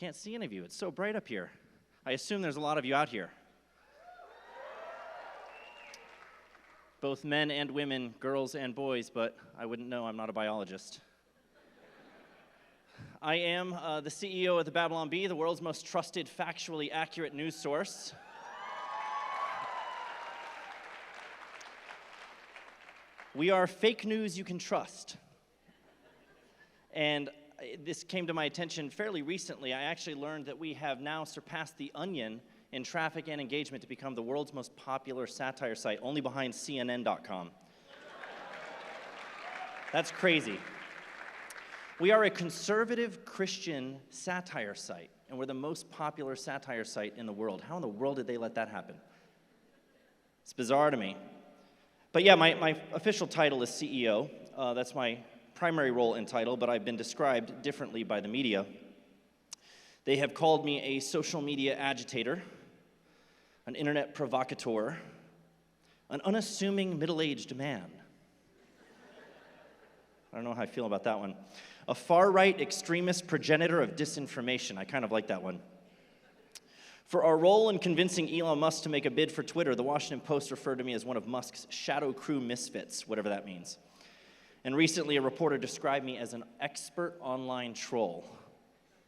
can't see any of you. It's so bright up here. I assume there's a lot of you out here. Both men and women, girls and boys, but I wouldn't know. I'm not a biologist. I am the CEO of the Babylon Bee, the world's most trusted, factually accurate news source. We are fake news you can trust. And this came to my attention fairly recently. I actually learned that we have now surpassed The Onion in traffic and engagement to become the world's most popular satire site, only behind CNN.com. That's crazy. We are a conservative Christian satire site, and we're the most popular satire site in the world. How in the world did they let that happen? It's bizarre to me. But yeah, my official title is CEO. That's my primary role and title, but I've been described differently by the media. They have called me a social media agitator, an internet provocateur, an unassuming middle-aged man. I don't know how I feel about that one. A far-right extremist progenitor of disinformation. I kind of like that one. For our role in convincing Elon Musk to make a bid for Twitter, the Washington Post referred to me as one of Musk's shadow crew misfits, whatever that means. And recently, a reporter described me as an expert online troll.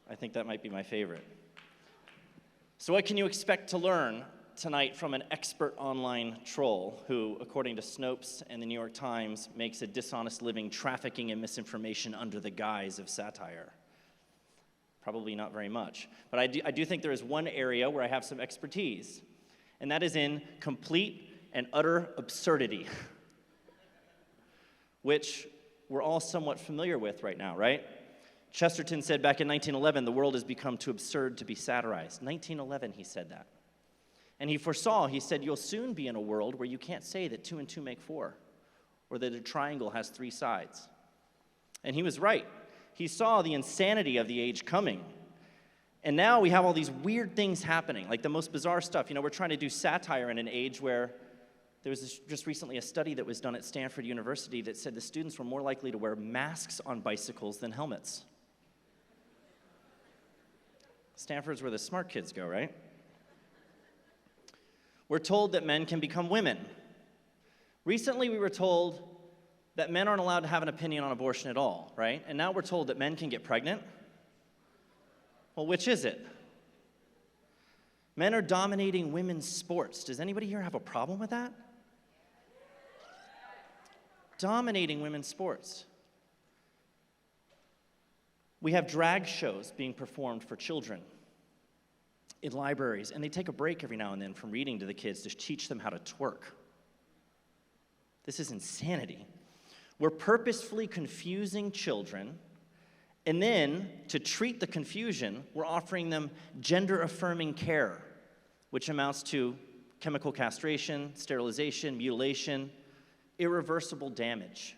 I think that might be my favorite. So what can you expect to learn tonight from an expert online troll who, according to Snopes and the New York Times, makes a dishonest living trafficking in misinformation under the guise of satire? Probably not very much. But I do think there is one area where I have some expertise, and that is in complete and utter absurdity, which we're all somewhat familiar with right now, right? Chesterton said back in 1911, the world has become too absurd to be satirized. 1911, he said that. And he foresaw, he said, you'll soon be in a world where you can't say that 2 and 2 make 4, or that a triangle has 3 sides. And he was right. He saw the insanity of the age coming. And now we have all these weird things happening, like the most bizarre stuff. You know, we're trying to do satire in an age where there was just recently a study that was done at Stanford University that said the students were more likely to wear masks on bicycles than helmets. Stanford's where the smart kids go, right? We're told that men can become women. Recently, we were told that men aren't allowed to have an opinion on abortion at all, right? And now we're told that men can get pregnant. Well, which is it? Men are dominating women's sports. Does anybody here have a problem with that? Dominating women's sports. We have drag shows being performed for children in libraries, and they take a break every now and then from reading to the kids to teach them how to twerk. This is insanity. We're purposefully confusing children, and then, to treat the confusion, we're offering them gender-affirming care, which amounts to chemical castration, sterilization, mutilation, irreversible damage,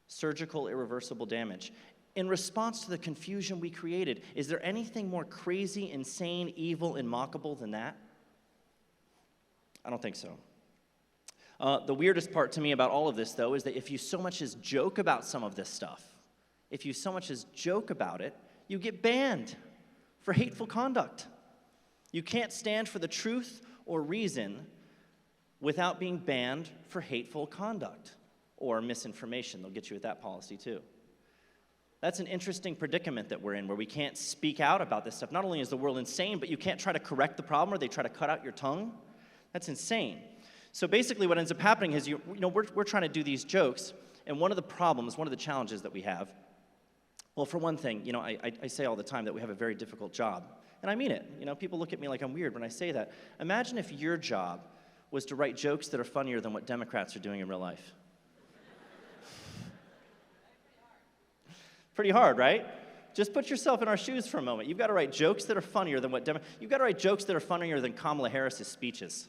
surgical irreversible damage. In response to the confusion we created, is there anything more crazy, insane, evil, and mockable than that? I don't think so. The weirdest part to me about all of this, though, is that if you so much as joke about some of this stuff, if you so much as joke about it, you get banned for hateful conduct. You can't stand for the truth or reason without being banned for hateful conduct or misinformation. They'll get you with that policy, too. That's an interesting predicament that we're in, where we can't speak out about this stuff. Not only is the world insane, but you can't try to correct the problem, or they try to cut out your tongue. That's insane. So basically what ends up happening is, we're trying to do these jokes, and one of the problems, one of the challenges that we have, well, for one thing, I say all the time that we have a very difficult job. And I mean it. People look at me like I'm weird when I say that. Imagine if your job was to write jokes that are funnier than what Democrats are doing in real life. Pretty hard, right? Just put yourself in our shoes for a moment. You've got to write jokes that are funnier than what you've got to write jokes that are funnier than Kamala Harris's speeches.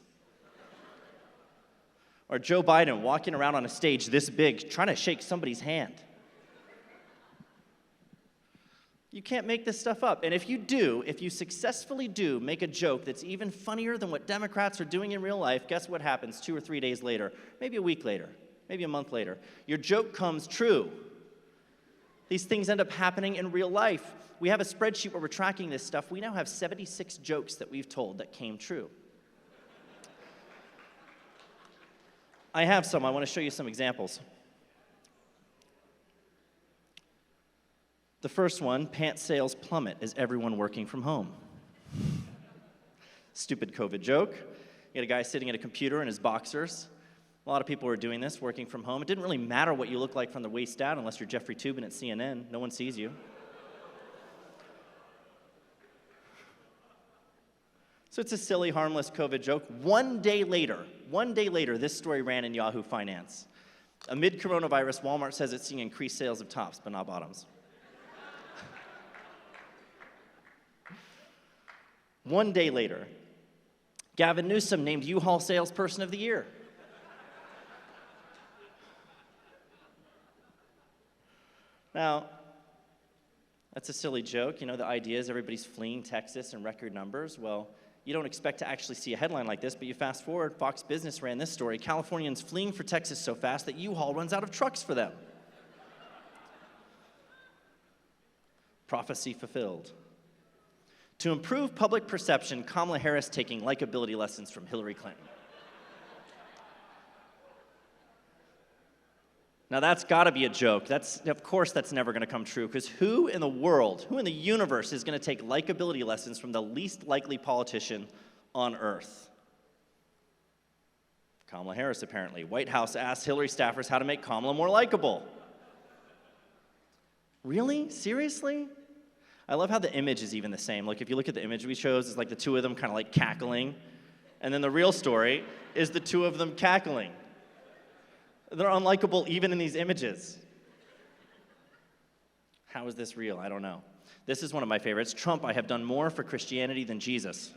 Or Joe Biden walking around on a stage this big trying to shake somebody's hand. You can't make this stuff up. And if you successfully do make a joke that's even funnier than what Democrats are doing in real life, guess what happens 2 or 3 days later, maybe a week later, maybe a month later? Your joke comes true. These things end up happening in real life. We have a spreadsheet where we're tracking this stuff. We now have 76 jokes that we've told that came true. I have some. I want to show you some examples. The first one, pants sales plummet as everyone working from home. Stupid COVID joke. You had a guy sitting at a computer in his boxers. A lot of people were doing this, working from home. It didn't really matter what you look like from the waist down unless you're Jeffrey Toobin at CNN. No one sees you. So it's a silly, harmless COVID joke. One day later, this story ran in Yahoo Finance. Amid coronavirus, Walmart says it's seeing increased sales of tops, but not bottoms. One day later, Gavin Newsom named U-Haul Salesperson of the Year. Now, that's a silly joke. You know, the idea is everybody's fleeing Texas in record numbers. Well, you don't expect to actually see a headline like this, but you fast forward, Fox Business ran this story. Californians fleeing for Texas so fast that U-Haul runs out of trucks for them. Prophecy fulfilled. To improve public perception, Kamala Harris taking likability lessons from Hillary Clinton. Now that's got to be a joke. Of course that's never going to come true, because who in the world, who in the universe is going to take likability lessons from the least likely politician on earth? Kamala Harris, apparently. White House asked Hillary staffers how to make Kamala more likable. Really? Seriously? I love how the image is even the same. Like, if you look at the image we chose, it's like the two of them kind of like cackling. And then the real story is the two of them cackling. They're unlikable even in these images. How is this real? I don't know. This is one of my favorites. Trump, I have done more for Christianity than Jesus.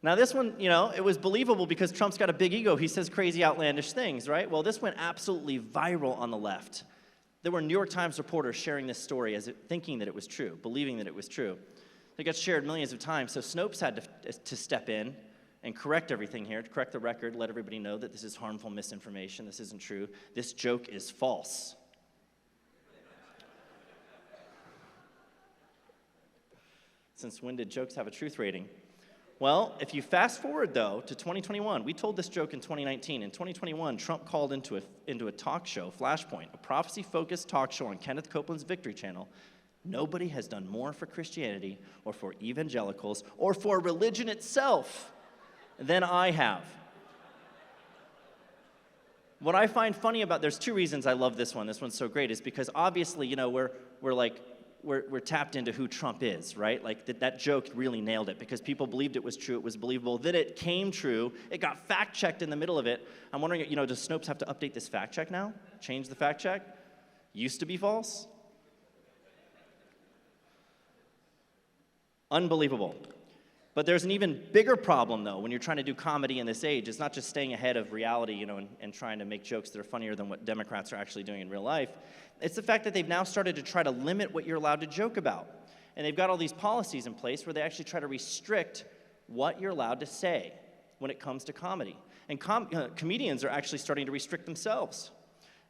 Now this one, you know, it was believable because Trump's got a big ego. He says crazy, outlandish things, right? Well, this went absolutely viral on the left. There were New York Times reporters sharing this story thinking that it was true, believing that it was true. It got shared millions of times, so Snopes had to step in and correct everything here, to correct the record, let everybody know that this is harmful misinformation, this isn't true, this joke is false. Since when did jokes have a truth rating? Well, if you fast forward, though, to 2021, we told this joke in 2019. In 2021, Trump called into a talk show, Flashpoint, a prophecy-focused talk show on Kenneth Copeland's Victory Channel. Nobody has done more for Christianity or for evangelicals or for religion itself than I have. What I find funny about, there's two reasons I love this one. This one's so great, is because obviously, you know, we're tapped into who Trump is, right? Like that joke really nailed it because people believed it was true, it was believable. Then it came true, it got fact-checked in the middle of it. I'm wondering, you know, does Snopes have to update this fact-check now? Change the fact-check? Used to be false? Unbelievable. But there's an even bigger problem, though, when you're trying to do comedy in this age. It's not just staying ahead of reality, you know, and trying to make jokes that are funnier than what Democrats are actually doing in real life. It's the fact that they've now started to try to limit what you're allowed to joke about. And they've got all these policies in place where they actually try to restrict what you're allowed to say when it comes to comedy. And comedians are actually starting to restrict themselves.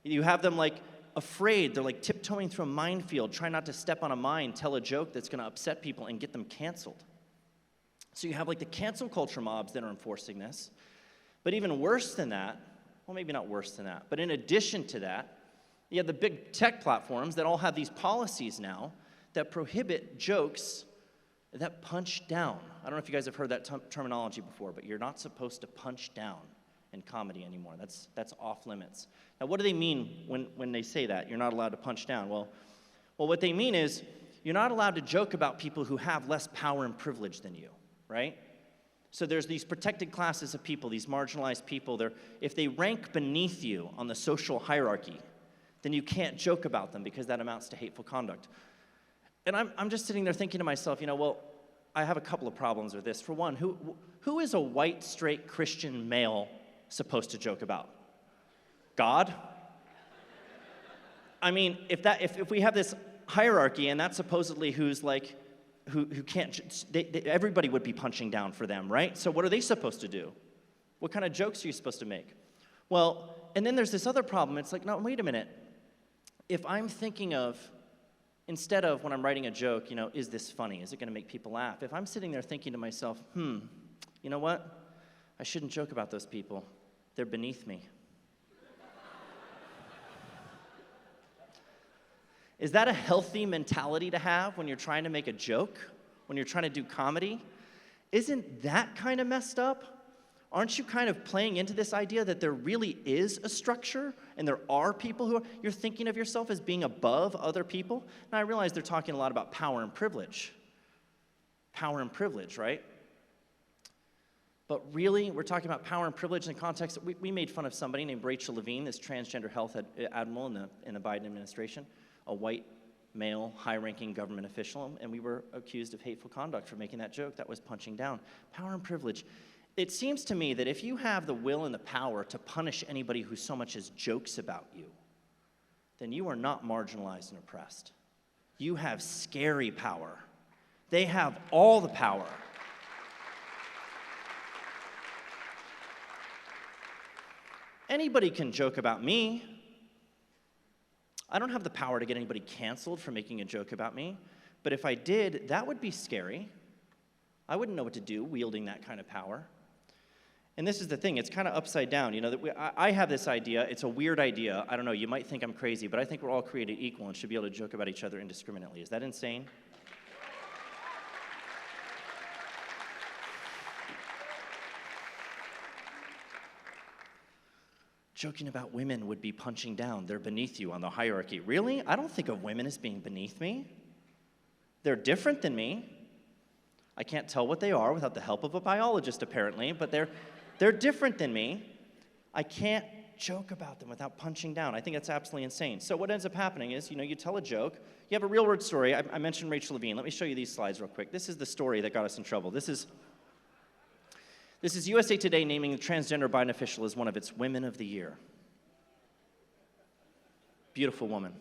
You have them, like, afraid. They're, like, tiptoeing through a minefield, trying not to step on a mine, tell a joke that's going to upset people and get them canceled. So you have, like, the cancel culture mobs that are enforcing this. But even worse than that, well, maybe not worse than that, but in addition to that, you have the big tech platforms that all have these policies now that prohibit jokes that punch down. I don't know if you guys have heard that terminology before, but you're not supposed to punch down in comedy anymore. That's off limits. Now, what do they mean when they say that? You're not allowed to punch down. Well, what they mean is you're not allowed to joke about people who have less power and privilege than you, right? So there's these protected classes of people, these marginalized people. If they rank beneath you on the social hierarchy, then you can't joke about them because that amounts to hateful conduct. And I'm just sitting there thinking to myself, you know, well, I have a couple of problems with this. For one, who is a white, straight Christian male supposed to joke about? God? I mean, if we have this hierarchy and that's supposedly who's like, who can't, everybody would be punching down for them, right? So what are they supposed to do? What kind of jokes are you supposed to make? Well, and then there's this other problem. It's like, no, wait a minute. If I'm thinking of, instead of when I'm writing a joke, is this funny? Is it going to make people laugh? If I'm sitting there thinking to myself, you know what? I shouldn't joke about those people. They're beneath me. Is that a healthy mentality to have when you're trying to make a joke? When you're trying to do comedy? Isn't that kind of messed up? Aren't you kind of playing into this idea that there really is a structure and there are people who you're thinking of yourself as being above other people? Now, I realize they're talking a lot about power and privilege. Power and privilege, right? But really, we're talking about power and privilege in the context that we made fun of somebody named Rachel Levine, this transgender health admiral in the Biden administration, a white male, high-ranking government official, and we were accused of hateful conduct for making that joke. That was punching down. Power and privilege. It seems to me that if you have the will and the power to punish anybody who so much as jokes about you, then you are not marginalized and oppressed. You have scary power. They have all the power. Anybody can joke about me. I don't have the power to get anybody canceled for making a joke about me, but if I did, that would be scary. I wouldn't know what to do wielding that kind of power. And this is the thing, it's kind of upside down. I have this idea, it's a weird idea. I don't know, you might think I'm crazy, but I think we're all created equal and should be able to joke about each other indiscriminately. Is that insane? Joking about women would be punching down. They're beneath you on the hierarchy. Really? I don't think of women as being beneath me. They're different than me. I can't tell what they are without the help of a biologist, apparently, but they're different than me. I can't joke about them without punching down. I think that's absolutely insane. So what ends up happening is, you tell a joke. You have a real-world story. I mentioned Rachel Levine. Let me show you these slides real quick. This is the story that got us in trouble. This is USA Today naming the transgender Biden official as one of its Women of the Year. Beautiful woman.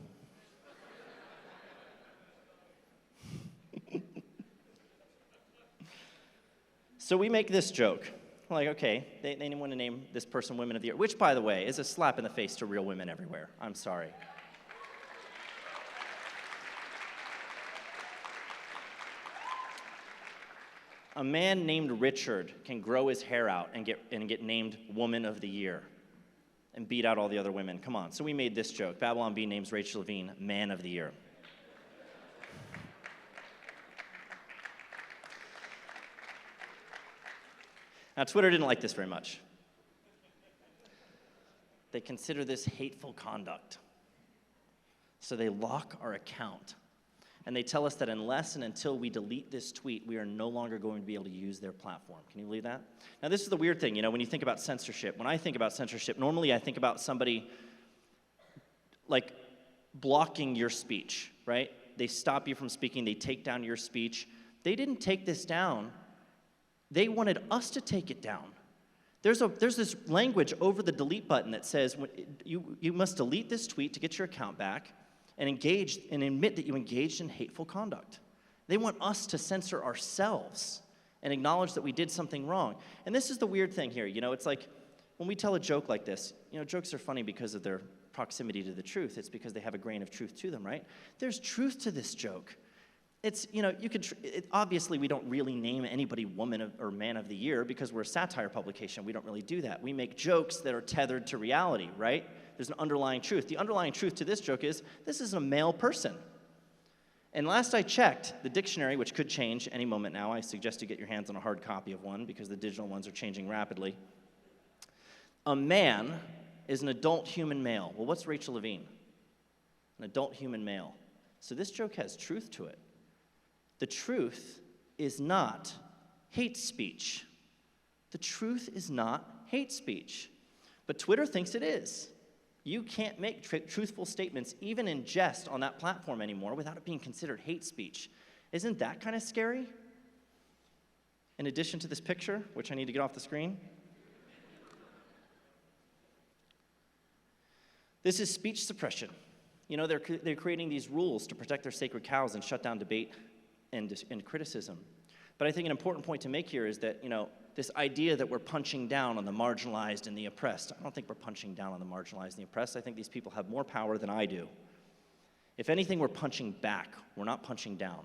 So we make this joke. We're like, okay, they want to name this person Women of the Year, which, by the way, is a slap in the face to real women everywhere. I'm sorry. A man named Richard can grow his hair out and get named Woman of the Year and beat out all the other women. Come on. So we made this joke. Babylon Bee names Rachel Levine Man of the Year. Now, Twitter didn't like this very much. They consider this hateful conduct. So they lock our account. And they tell us that unless and until we delete this tweet, we are no longer going to be able to use their platform. Can you believe that? Now, this is the weird thing, when you think about censorship. When I think about censorship, normally I think about somebody, like, blocking your speech, right? They stop you from speaking. They take down your speech. They didn't take this down. They wanted us to take it down. There's this language over the delete button that says you must delete this tweet to get your account back and admit that you engaged in hateful conduct. They want us to censor ourselves and acknowledge that we did something wrong. And this is the weird thing here. It's like when we tell a joke like this, jokes are funny because of their proximity to the truth. It's because they have a grain of truth to them, right? There's truth to this joke. It's, obviously we don't really name anybody Woman or Man of the Year because we're a satire publication. We don't really do that. We make jokes that are tethered to reality, right? There's an underlying truth. The underlying truth to this joke is this is a male person. And last I checked, the dictionary, which could change any moment now, I suggest you get your hands on a hard copy of one because the digital ones are changing rapidly. A man is an adult human male. Well, what's Rachel Levine? An adult human male. So this joke has truth to it. The truth is not hate speech. The truth is not hate speech. But Twitter thinks it is. You can't make truthful statements, even in jest, on that platform anymore without it being considered hate speech. Isn't that kind of scary? In addition to this picture, which I need to get off the screen. This is speech suppression. They're creating these rules to protect their sacred cows and shut down debate and criticism. But I think an important point to make here is that, this idea that we're punching down on the marginalized and the oppressed. I don't think we're punching down on the marginalized and the oppressed. I think these people have more power than I do. If anything, we're punching back. We're not punching down.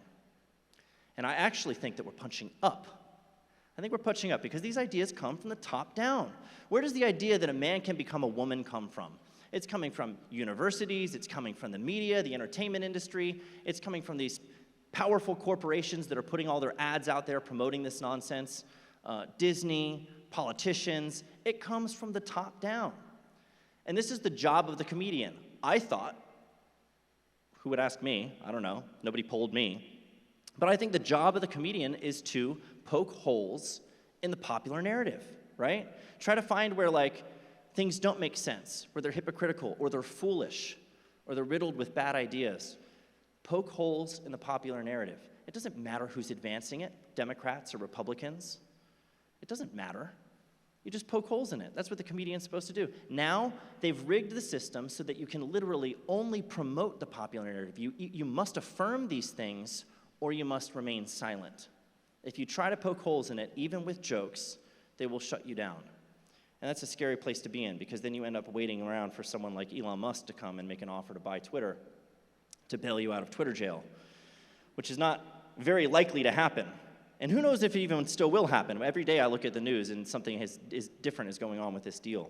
And I actually think that we're punching up. I think we're punching up because these ideas come from the top down. Where does the idea that a man can become a woman come from? It's coming from universities, it's coming from the media, the entertainment industry, it's coming from these powerful corporations that are putting all their ads out there promoting this nonsense. Disney, politicians, it comes from the top down. And this is the job of the comedian. I thought, who would ask me? I don't know, nobody polled me. But I think the job of the comedian is to poke holes in the popular narrative, right? Try to find where things don't make sense, where they're hypocritical, or they're foolish, or they're riddled with bad ideas. Poke holes in the popular narrative. It doesn't matter who's advancing it, Democrats or Republicans. It doesn't matter. You just poke holes in it. That's what the comedian's supposed to do. Now, they've rigged the system so that you can literally only promote the popular narrative. You must affirm these things, or you must remain silent. If you try to poke holes in it, even with jokes, they will shut you down. And that's a scary place to be in, because then you end up waiting around for someone like Elon Musk to come and make an offer to buy Twitter, to bail you out of Twitter jail, which is not very likely to happen. And who knows if it even still will happen. Every day I look at the news and something is different is going on with this deal.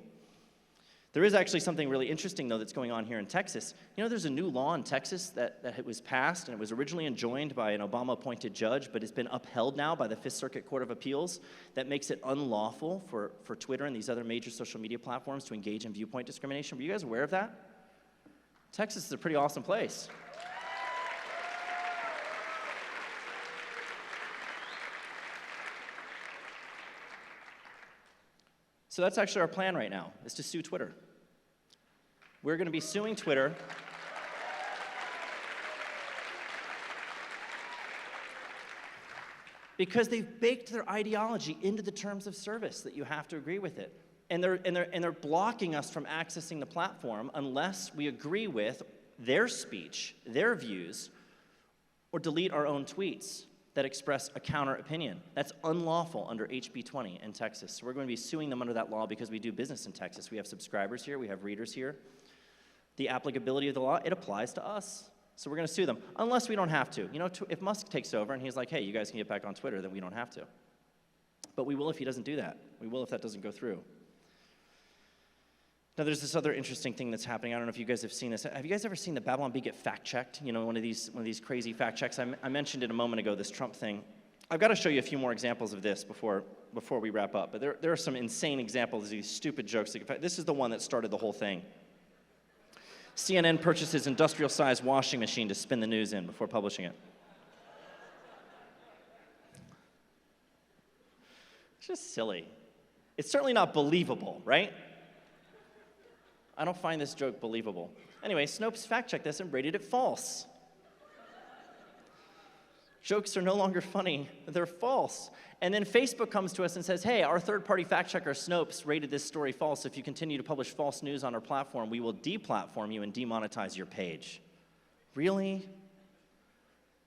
There is actually something really interesting, though, that's going on here in Texas. You know, there's a new law in Texas that was passed, and it was originally enjoined by an Obama-appointed judge, but it's been upheld now by the Fifth Circuit Court of Appeals, that makes it unlawful for Twitter and these other major social media platforms to engage in viewpoint discrimination. Were you guys aware of that? Texas is a pretty awesome place. So that's actually our plan right now, is to sue Twitter. We're going to be suing Twitter because they've baked their ideology into the terms of service that you have to agree with it. And they're blocking us from accessing the platform unless we agree with their speech, their views, or delete our own tweets that express a counter opinion. That's unlawful under HB 20 in Texas. So we're going to be suing them under that law because we do business in Texas. We have subscribers here, we have readers here. The applicability of the law, it applies to us. So we're going to sue them, unless we don't have to. You know, if Musk takes over and he's like, hey, you guys can get back on Twitter, then we don't have to. But we will if he doesn't do that. We will if that doesn't go through. Now, there's this other interesting thing that's happening. I don't know if you guys have seen this. Have you guys ever seen the Babylon Bee get fact-checked? You know, one of these crazy fact checks. I mentioned it a moment ago, this Trump thing. I've got to show you a few more examples of this before we wrap up. But there are some insane examples of these stupid jokes. This is the one that started the whole thing. CNN purchases industrial-sized washing machine to spin the news in before publishing it. It's just silly. It's certainly not believable, right? I don't find this joke believable. Anyway, Snopes fact-checked this and rated it false. Jokes are no longer funny, they're false. And then Facebook comes to us and says, hey, our third-party fact-checker Snopes rated this story false. If you continue to publish false news on our platform, we will deplatform you and demonetize your page. Really?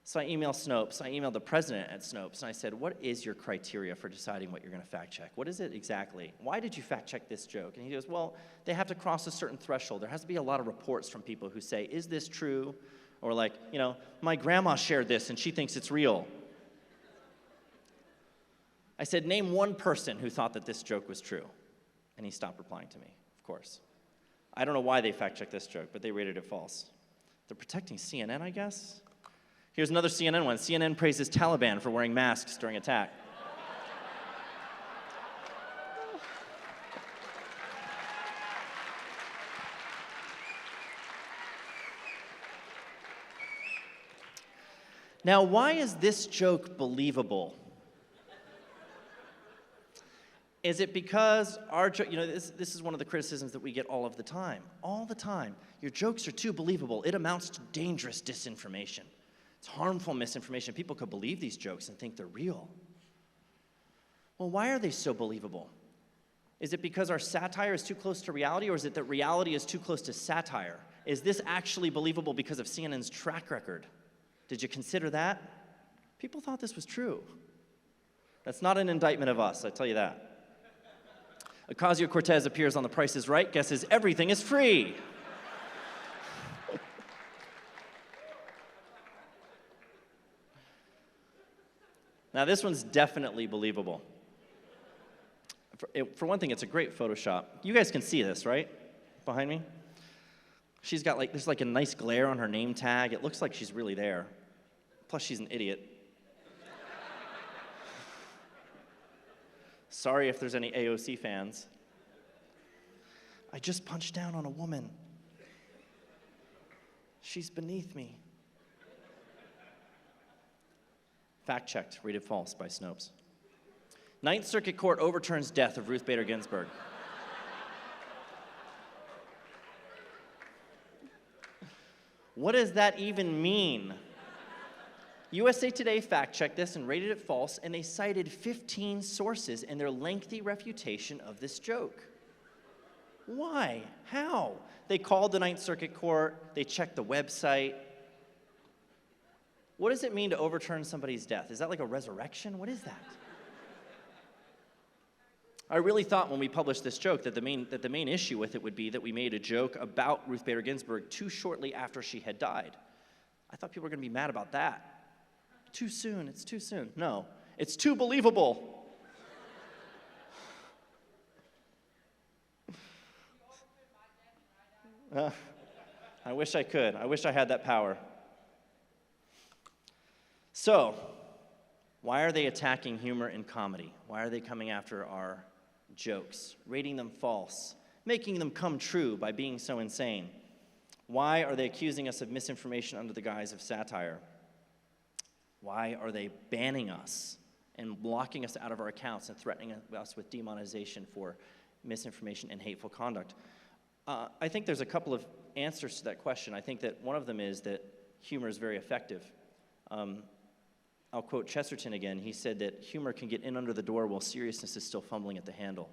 So I emailed Snopes, I emailed the president at Snopes, and I said, what is your criteria for deciding what you're going to fact check? What is it exactly? Why did you fact check this joke? And he goes, well, they have to cross a certain threshold. There has to be a lot of reports from people who say, is this true? Or like, you know, my grandma shared this and she thinks it's real. I said, name one person who thought that this joke was true. And he stopped replying to me, of course. I don't know why they fact checked this joke, but they rated it false. They're protecting CNN, I guess? Here's another CNN one. CNN praises Taliban for wearing masks during attack. Now, why is this joke believable? Is it because our joke, you know, this is one of the criticisms that we get all of the time. All the time. Your jokes are too believable. It amounts to dangerous disinformation. It's harmful misinformation. People could believe these jokes and think they're real. Well, why are they so believable? Is it because our satire is too close to reality, or is it that reality is too close to satire? Is this actually believable because of CNN's track record? Did you consider that? People thought this was true. That's not an indictment of us, I tell you that. Ocasio-Cortez appears on The Price is Right, guesses everything is free. Now, this one's definitely believable. For one thing, it's a great Photoshop. You guys can see this, right? Behind me? She's got there's like a nice glare on her name tag. It looks like she's really there. Plus, she's an idiot. Sorry if there's any AOC fans. I just punched down on a woman. She's beneath me. Fact-checked, rated false by Snopes. Ninth Circuit Court overturns death of Ruth Bader Ginsburg. What does that even mean? USA Today fact-checked this and rated it false, and they cited 15 sources in their lengthy refutation of this joke. Why? How? They called the Ninth Circuit Court, they checked the website. What does it mean to overturn somebody's death? Is that like a resurrection? What is that? I really thought when we published this joke that the main issue with it would be that we made a joke about Ruth Bader Ginsburg too shortly after she had died. I thought people were going to be mad about that. Too soon, it's too soon. No, it's too believable. I wish I could. I wish I had that power. So, why are they attacking humor and comedy? Why are they coming after our jokes, rating them false, making them come true by being so insane? Why are they accusing us of misinformation under the guise of satire? Why are they banning us and blocking us out of our accounts and threatening us with demonetization for misinformation and hateful conduct? I think there's a couple of answers to that question. I think that one of them is that humor is very effective. I'll quote Chesterton again. He said that humor can get in under the door while seriousness is still fumbling at the handle.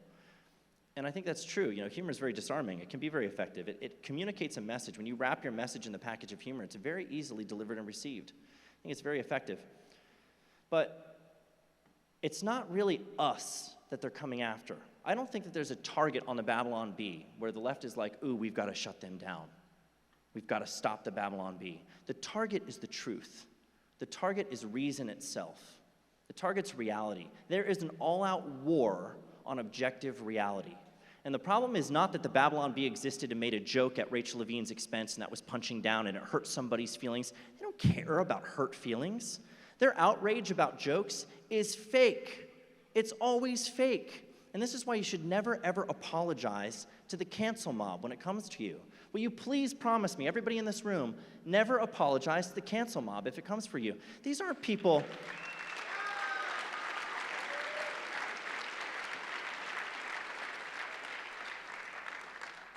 And I think that's true. You know, humor is very disarming. It can be very effective. It communicates a message. When you wrap your message in the package of humor, it's very easily delivered and received. I think it's very effective. But it's not really us that they're coming after. I don't think that there's a target on the Babylon Bee where the left is like, ooh, we've got to shut them down. We've got to stop the Babylon Bee. The target is the truth. The target is reason itself. The target's reality. There is an all-out war on objective reality. And the problem is not that the Babylon Bee existed and made a joke at Rachel Levine's expense and that was punching down and it hurt somebody's feelings. They don't care about hurt feelings. Their outrage about jokes is fake. It's always fake. And this is why you should never, ever apologize to the cancel mob when it comes to you. Will you please promise me, everybody in this room, never apologize to the cancel mob if it comes for you? These aren't people...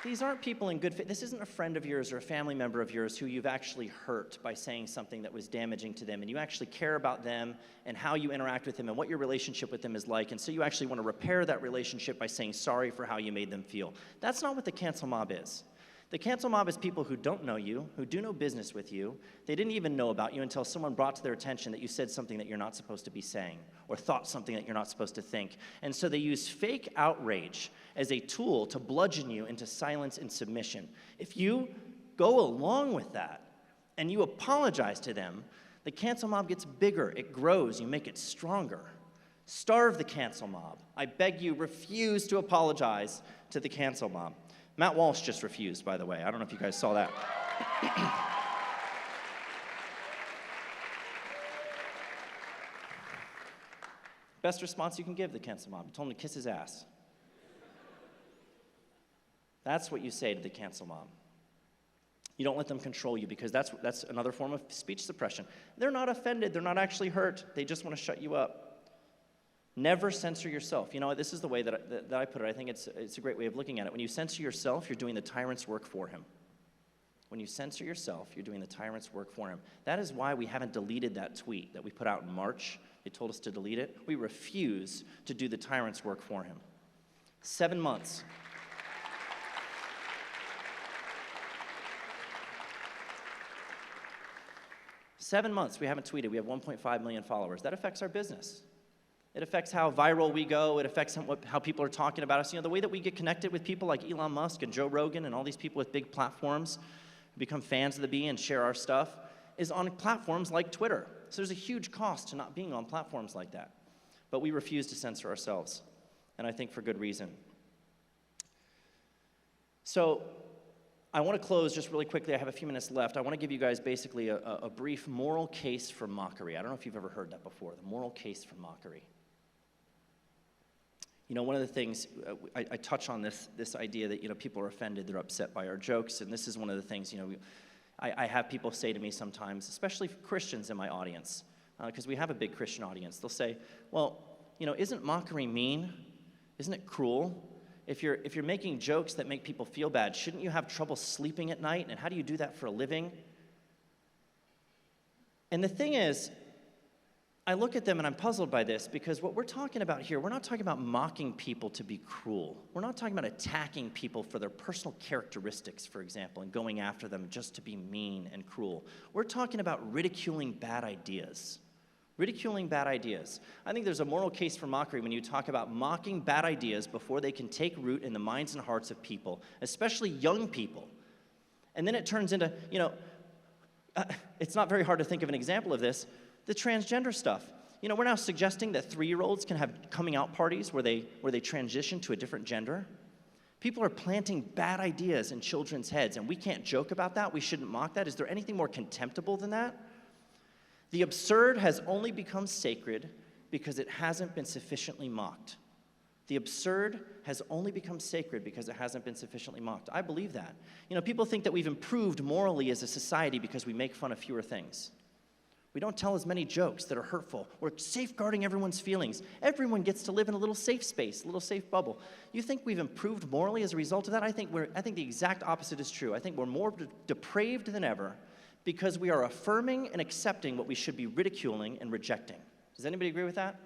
These aren't people in good faith. This isn't a friend of yours or a family member of yours who you've actually hurt by saying something that was damaging to them, and you actually care about them and how you interact with them and what your relationship with them is like, and so you actually want to repair that relationship by saying sorry for how you made them feel. That's not what the cancel mob is. The cancel mob is people who don't know you, who do no business with you. They didn't even know about you until someone brought to their attention that you said something that you're not supposed to be saying or thought something that you're not supposed to think. And so they use fake outrage as a tool to bludgeon you into silence and submission. If you go along with that and you apologize to them, the cancel mob gets bigger, it grows, you make it stronger. Starve the cancel mob. I beg you, refuse to apologize to the cancel mob. Matt Walsh just refused, by the way. I don't know if you guys saw that. Best response you can give the cancel mob. You told him to kiss his ass. That's what you say to the cancel mob. You don't let them control you because that's another form of speech suppression. They're not offended. They're not actually hurt. They just want to shut you up. Never censor yourself. You know, this is the way that I put it. I think it's a great way of looking at it. When you censor yourself, you're doing the tyrant's work for him. When you censor yourself, you're doing the tyrant's work for him. That is why we haven't deleted that tweet that we put out in March. They told us to delete it. We refuse to do the tyrant's work for him. 7 months. We haven't tweeted. We have 1.5 million followers. That affects our business. It affects how viral we go. It affects how people are talking about us. The way that we get connected with people like Elon Musk and Joe Rogan and all these people with big platforms who become fans of the Bee and share our stuff is on platforms like Twitter. So there's a huge cost to not being on platforms like that. But we refuse to censor ourselves, and I think for good reason. So I want to close just really quickly. I have a few minutes left. I want to give you guys basically a brief moral case for mockery. I don't know if you've ever heard that before, the moral case for mockery. One of the things, I touch on this idea that, people are offended, they're upset by our jokes, and this is one of the things, I have people say to me sometimes, especially Christians in my audience, because we have a big Christian audience. They'll say, well, isn't mockery mean? Isn't it cruel? If you're making jokes that make people feel bad, shouldn't you have trouble sleeping at night? And how do you do that for a living? And the thing is, I look at them and I'm puzzled by this, because what we're talking about here, we're not talking about mocking people to be cruel. We're not talking about attacking people for their personal characteristics, for example, and going after them just to be mean and cruel. We're talking about ridiculing bad ideas. Ridiculing bad ideas. I think there's a moral case for mockery when you talk about mocking bad ideas before they can take root in the minds and hearts of people, especially young people. And then it turns into, it's not very hard to think of an example of this, the transgender stuff. We're now suggesting that 3-year-olds can have coming out parties where they transition to a different gender. People are planting bad ideas in children's heads, and we can't joke about that. We shouldn't mock that. Is there anything more contemptible than that? The absurd has only become sacred because it hasn't been sufficiently mocked. The absurd has only become sacred because it hasn't been sufficiently mocked. I believe that. People think that we've improved morally as a society because we make fun of fewer things. We don't tell as many jokes that are hurtful. We're safeguarding everyone's feelings. Everyone gets to live in a little safe space, a little safe bubble. You think we've improved morally as a result of that? I think the exact opposite is true. I think we're more depraved than ever because we are affirming and accepting what we should be ridiculing and rejecting. Does anybody agree with that?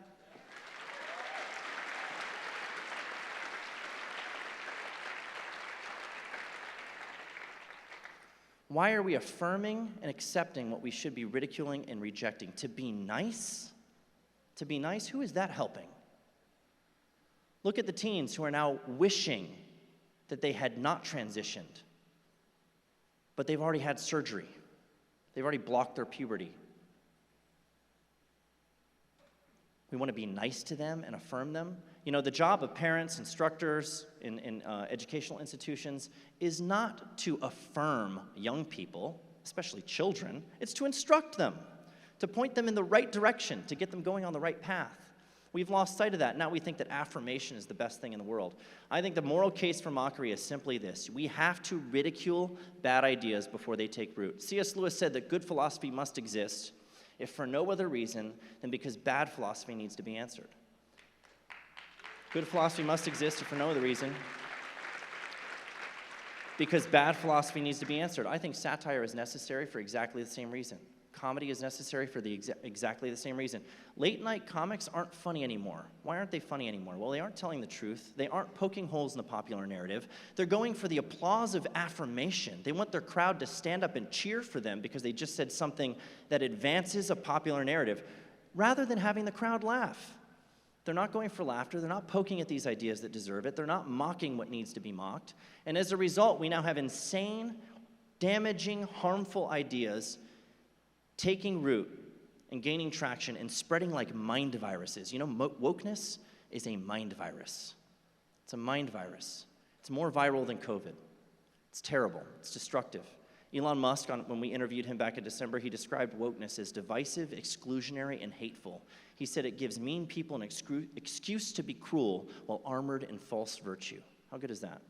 Why are we affirming and accepting what we should be ridiculing and rejecting? To be nice? To be nice? Who is that helping? Look at the teens who are now wishing that they had not transitioned, but they've already had surgery. They've already blocked their puberty. We want to be nice to them and affirm them. The job of parents, instructors in educational institutions is not to affirm young people, especially children. It's to instruct them, to point them in the right direction, to get them going on the right path. We've lost sight of that. Now we think that affirmation is the best thing in the world. I think the moral case for mockery is simply this. We have to ridicule bad ideas before they take root. C.S. Lewis said that good philosophy must exist, if for no other reason than because bad philosophy needs to be answered. Good philosophy must exist, if for no other reason, because bad philosophy needs to be answered. I think satire is necessary for exactly the same reason. Comedy is necessary for exactly the same reason. Late-night comics aren't funny anymore. Why aren't they funny anymore? Well, they aren't telling the truth. They aren't poking holes in the popular narrative. They're going for the applause of affirmation. They want their crowd to stand up and cheer for them because they just said something that advances a popular narrative, rather than having the crowd laugh. They're not going for laughter. They're not poking at these ideas that deserve it. They're not mocking what needs to be mocked. And as a result, we now have insane, damaging, harmful ideas taking root and gaining traction and spreading like mind viruses. Wokeness is a mind virus. It's a mind virus. It's more viral than COVID. It's terrible. It's destructive. Elon Musk, when we interviewed him back in December, he described wokeness as divisive, exclusionary, and hateful. He said it gives mean people an excuse to be cruel while armored in false virtue. How good is that?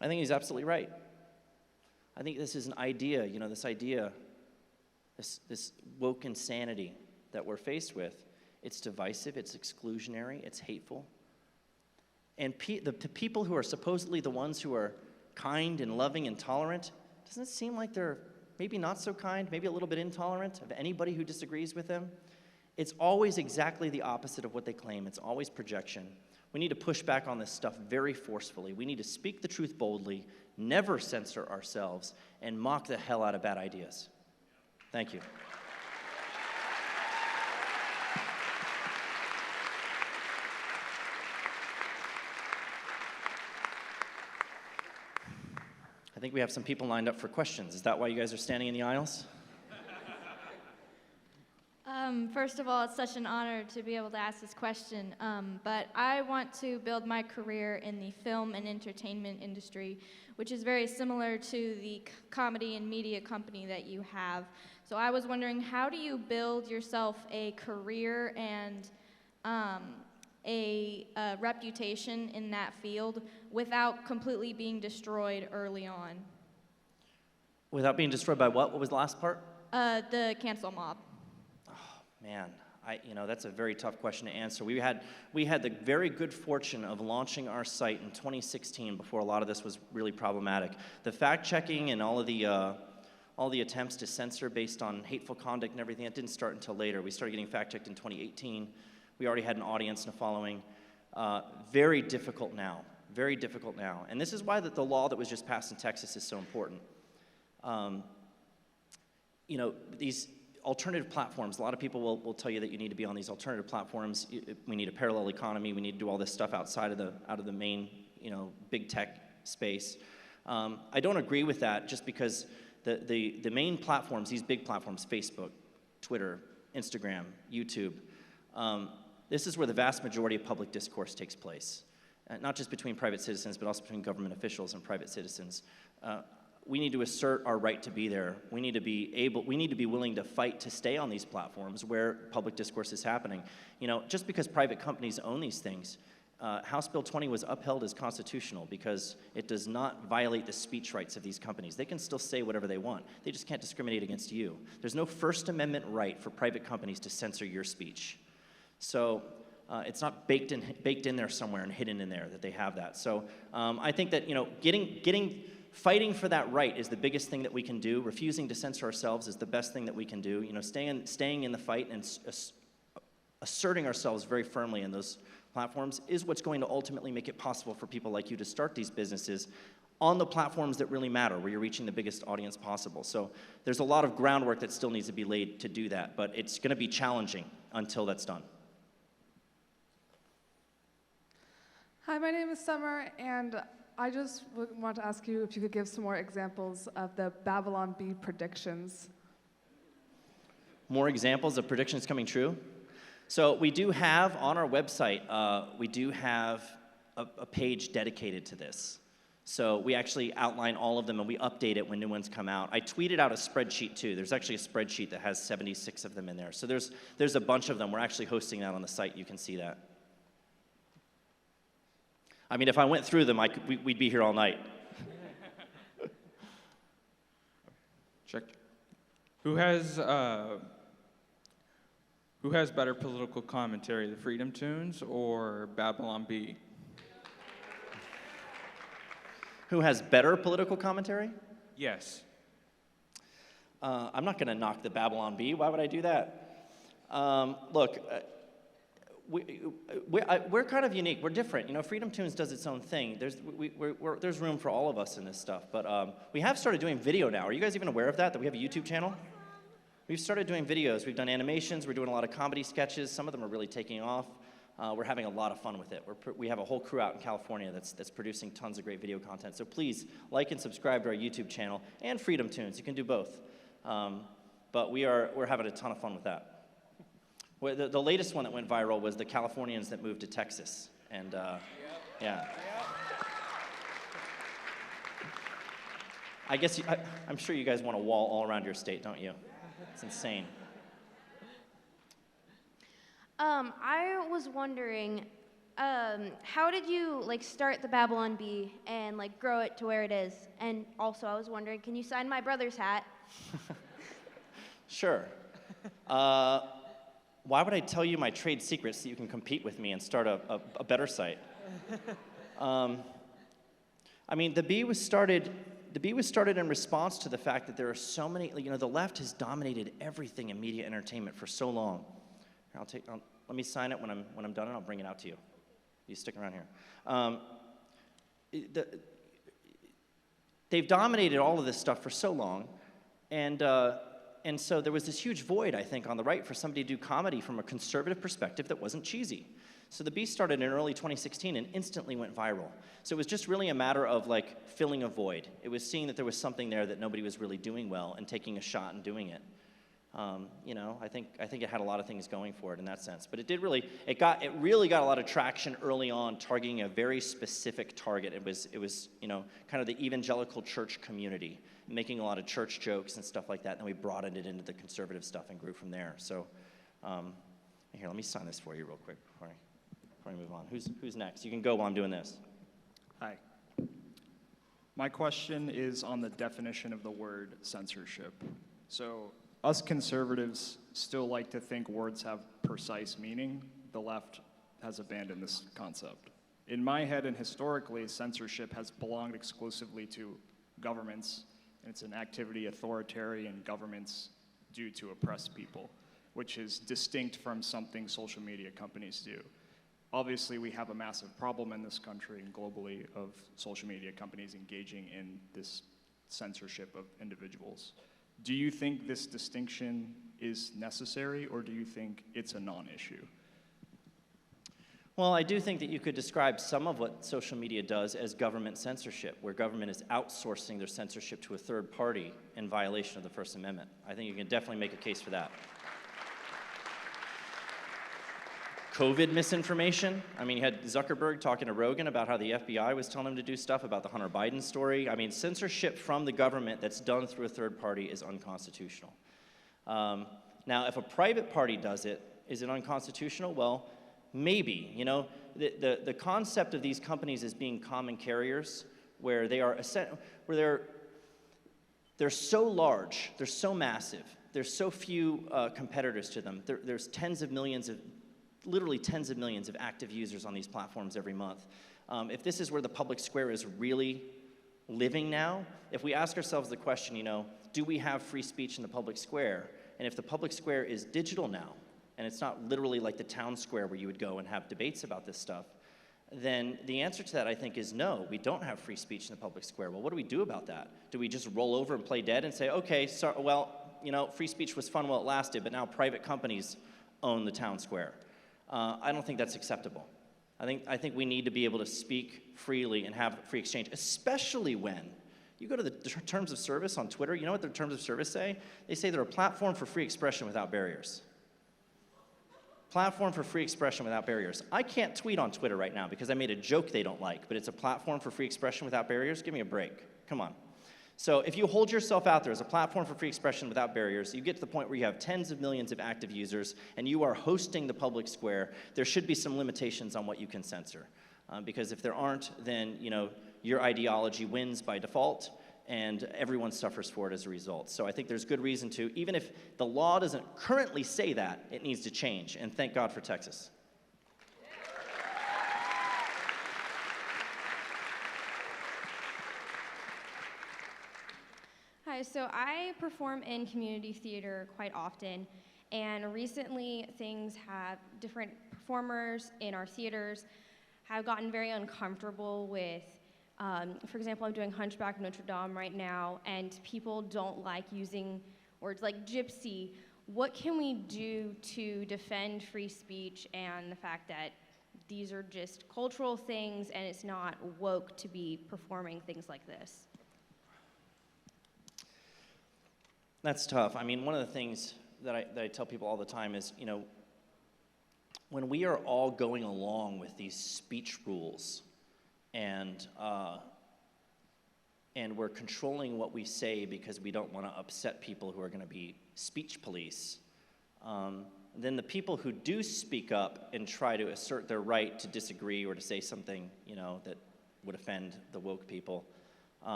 I think he's absolutely right. I think this is an idea, this woke insanity that we're faced with. It's divisive, it's exclusionary, it's hateful. And the people who are supposedly the ones who are kind and loving and tolerant, doesn't it seem like they're maybe not so kind, maybe a little bit intolerant of anybody who disagrees with them? It's always exactly the opposite of what they claim. It's always projection. We need to push back on this stuff very forcefully. We need to speak the truth boldly, never censor ourselves, and mock the hell out of bad ideas. Thank you. I think we have some people lined up for questions. Is that why you guys are standing in the aisles? First of all, it's such an honor to be able to ask this question, but I want to build my career in the film and entertainment industry, which is very similar to the comedy and media company that you have. So I was wondering, how do you build yourself a career and a reputation in that field without completely being destroyed early on? Without being destroyed by what? What was the last part? The cancel mob. Man, that's a very tough question to answer. We had the very good fortune of launching our site in 2016 before a lot of this was really problematic. The fact-checking and all the attempts to censor based on hateful conduct and everything, that didn't start until later. We started getting fact-checked in 2018. We already had an audience and a following. Very difficult now. Very difficult now. And this is why the law that was just passed in Texas is so important. These alternative platforms, a lot of people will tell you that you need to be on these alternative platforms. We need a parallel economy. We need to do all this stuff outside of the main, big tech space. I don't agree with that just because the main platforms, these big platforms, Facebook, Twitter, Instagram, YouTube, this is where the vast majority of public discourse takes place. Not just between private citizens, but also between government officials and private citizens. We need to assert our right to be there. We need to be willing to fight to stay on these platforms where public discourse is happening. Just because private companies own these things, House Bill 20 was upheld as constitutional because it does not violate the speech rights of these companies. They can still say whatever they want. They just can't discriminate against you. There's no First Amendment right for private companies to censor your speech. So it's not baked in there somewhere and hidden in there that they have that. So I think that fighting for that right is the biggest thing that we can do. Refusing to censor ourselves is the best thing that we can do. Staying in the fight and asserting ourselves very firmly in those platforms is what's going to ultimately make it possible for people like you to start these businesses on the platforms that really matter, where you're reaching the biggest audience possible. So there's a lot of groundwork that still needs to be laid to do that, but it's going to be challenging until that's done. Hi, my name is Summer, and I just want to ask you if you could give some more examples of the Babylon Bee predictions. More examples of predictions coming true? So we do have on our website, we do have a page dedicated to this. So we actually outline all of them and we update it when new ones come out. I tweeted out a spreadsheet too. There's actually a spreadsheet that has 76 of them in there. So there's a bunch of them. We're actually hosting that on the site. You can see that. I mean, if I went through them, we'd be here all night. Check. Who has better political commentary, the Freedom Tunes or Babylon Bee? Who has better political commentary? Yes. I'm not going to knock the Babylon Bee. Why would I do that? Look. We're kind of unique. We're different. Freedom Tunes does its own thing. There's room for all of us in this stuff. But we have started doing video now. Are you guys even aware of that we have a YouTube channel? We've started doing videos. We've done animations. We're doing a lot of comedy sketches. Some of them are really taking off. We're having a lot of fun with it. We have a whole crew out in California that's producing tons of great video content. So please like and subscribe to our YouTube channel and Freedom Tunes. You can do both. But we're having a ton of fun with that. Well, the latest one that went viral was the Californians that moved to Texas, and yeah. I guess I'm sure you guys want a wall all around your state, don't you? It's insane. I was wondering, how did you start the Babylon Bee and grow it to where it is? And also, I was wondering, can you sign my brother's hat? Sure. Why would I tell you my trade secrets so you can compete with me and start a better site? I mean, the Bee was started in response to the fact that there are so many, the left has dominated everything in media entertainment for so long. Let me sign it when I'm done, and I'll bring it out to you. You stick around here. They've dominated all of this stuff for so long, and so there was this huge void, I think, on the right for somebody to do comedy from a conservative perspective that wasn't cheesy. So The Beast started in early 2016 and instantly went viral. So it was just really a matter of like filling a void. It was seeing that there was something there that nobody was really doing well and taking a shot and doing it. You know, I think it had a lot of things going for it in that sense. But it really got a lot of traction early on, targeting a very specific target. It was you know, kind of the evangelical church community, making a lot of church jokes and stuff like that. And then we broadened it into the conservative stuff and grew from there. So here, let me sign this for you real quick before I move on. Who's next? You can go while I'm doing this. Hi. My question is on the definition of the word censorship. So us conservatives still like to think words have precise meaning. The left has abandoned this concept. In my head and historically, censorship has belonged exclusively to governments, and it's an activity authoritarian governments do to oppress people, which is distinct from something social media companies do. Obviously, we have a massive problem in this country and globally of social media companies engaging in this censorship of individuals. Do you think this distinction is necessary, or do you think it's a non-issue? Well, I do think that you could describe some of what social media does as government censorship, where government is outsourcing their censorship to a third party in violation of the First Amendment. I think you can definitely make a case for that. COVID misinformation. I mean, you had Zuckerberg talking to Rogan about how the FBI was telling him to do stuff about the Hunter Biden story. I mean, censorship from the government that's done through a third party is unconstitutional. Now, if a private party does it, is it unconstitutional? Well, maybe. You know, the concept of these companies as being common carriers, where they are they're so large, they're so massive, there's so few competitors to them. There's literally tens of millions of active users on these platforms every month. If this is where the public square is really living now, if we ask ourselves the question, you know, do we have free speech in the public square? And if the public square is digital now, and it's not literally like the town square where you would go and have debates about this stuff, then the answer to that, I think, is no, we don't have free speech in the public square. Well, what do we do about that? Do we just roll over and play dead and say, okay, so, well, you know, free speech was fun while it lasted, but now private companies own the town square? I don't think that's acceptable. I think we need to be able to speak freely and have free exchange, especially when you go to the terms of service on Twitter. You know what their terms of service say? They say they're a platform for free expression without barriers. Platform for free expression without barriers. I can't tweet on Twitter right now because I made a joke they don't like, but it's a platform for free expression without barriers? Give me a break. Come on. So if you hold yourself out there as a platform for free expression without barriers, you get to the point where you have tens of millions of active users and you are hosting the public square, there should be some limitations on what you can censor. Because if there aren't, then you know, your ideology wins by default and everyone suffers for it as a result. So I think there's good reason to, even if the law doesn't currently say that, it needs to change. And thank God for Texas. Hi, so I perform in community theater quite often, and recently different performers in our theaters have gotten very uncomfortable with, for example, I'm doing Hunchback of Notre Dame right now, and people don't like using words like gypsy. What can we do to defend free speech and the fact that these are just cultural things and it's not woke to be performing things like this? That's tough. I mean, one of the things that I tell people all the time is, you know, when we are all going along with these speech rules and we're controlling what we say because we don't want to upset people who are going to be speech police, then the people who do speak up and try to assert their right to disagree or to say something, you know, that would offend the woke people,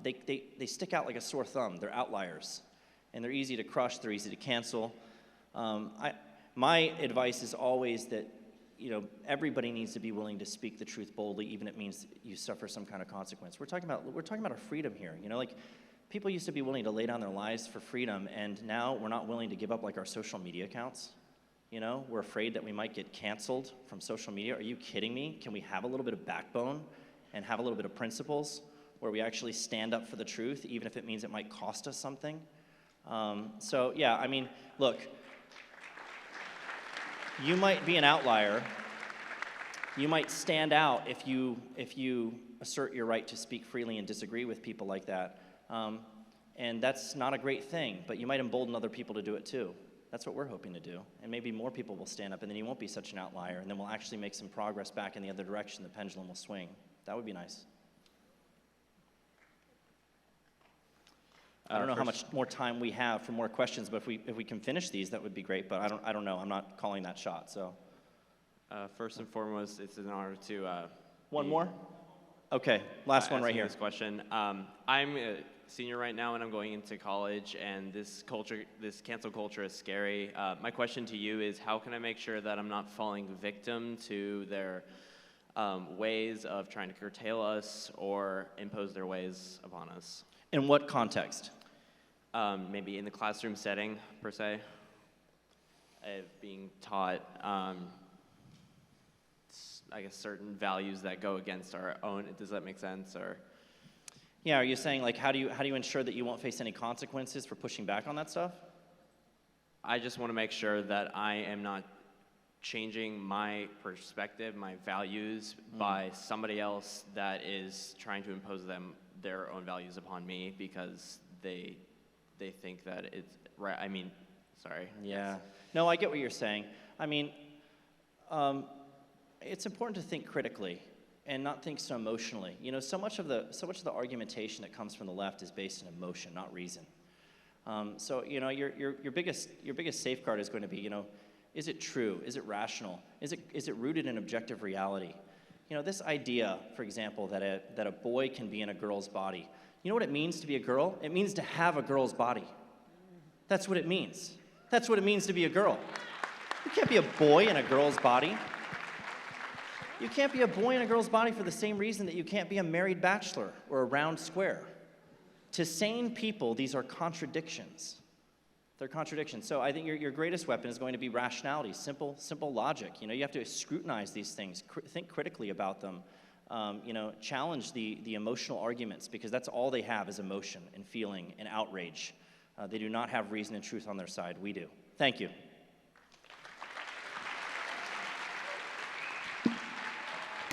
they stick out like a sore thumb. They're outliers. And they're easy to crush, they're easy to cancel. My advice is always that, you know, everybody needs to be willing to speak the truth boldly, even if it means you suffer some kind of consequence. We're talking about our freedom here. You know, like people used to be willing to lay down their lives for freedom, and now we're not willing to give up like our social media accounts. You know, we're afraid that we might get canceled from social media. Are you kidding me? Can we have a little bit of backbone and have a little bit of principles where we actually stand up for the truth, even if it means it might cost us something? So yeah, I mean, look, you might be an outlier. You might stand out if you assert your right to speak freely and disagree with people like that. And that's not a great thing, but you might embolden other people to do it too. That's what we're hoping to do. And maybe more people will stand up, and then you won't be such an outlier, and then we'll actually make some progress back in the other direction. The pendulum will swing. That would be nice. I don't know how much more time we have for more questions, but if we can finish these, that would be great. But I don't know. I'm not calling that shot. So, first and foremost, it's an honor to. One more. Okay, last one right here. This question. I'm a senior right now, and I'm going into college. And this cancel culture, is scary. My question to you is, how can I make sure that I'm not falling victim to their ways of trying to curtail us or impose their ways upon us? In what context? Maybe in the classroom setting, per se, being taught, I guess, certain values that go against our own. Does that make sense? Or yeah, are you saying, like, how do you ensure that you won't face any consequences for pushing back on that stuff? I just want to make sure that I am not changing my perspective, my values, by somebody else that is trying to impose their own values upon me because they think that it's right. I mean, sorry. Yeah. No, I get what you're saying. I mean, it's important to think critically and not think so emotionally. You know, so much of the argumentation that comes from the left is based on emotion, not reason. So you know, your biggest safeguard is going to be, you know, is it true? Is it rational? Is it rooted in objective reality? You know, this idea, for example, that a boy can be in a girl's body. You know what it means to be a girl? It means to have a girl's body. That's what it means. That's what it means to be a girl. You can't be a boy in a girl's body. You can't be a boy in a girl's body for the same reason that you can't be a married bachelor or a round square. To sane people, these are contradictions. They're contradictions. So I think your greatest weapon is going to be rationality, simple logic. You know, you have to scrutinize these things, think critically about them. You know, challenge the emotional arguments, because that's all they have is emotion and feeling and outrage. They do not have reason and truth on their side. We do. Thank you.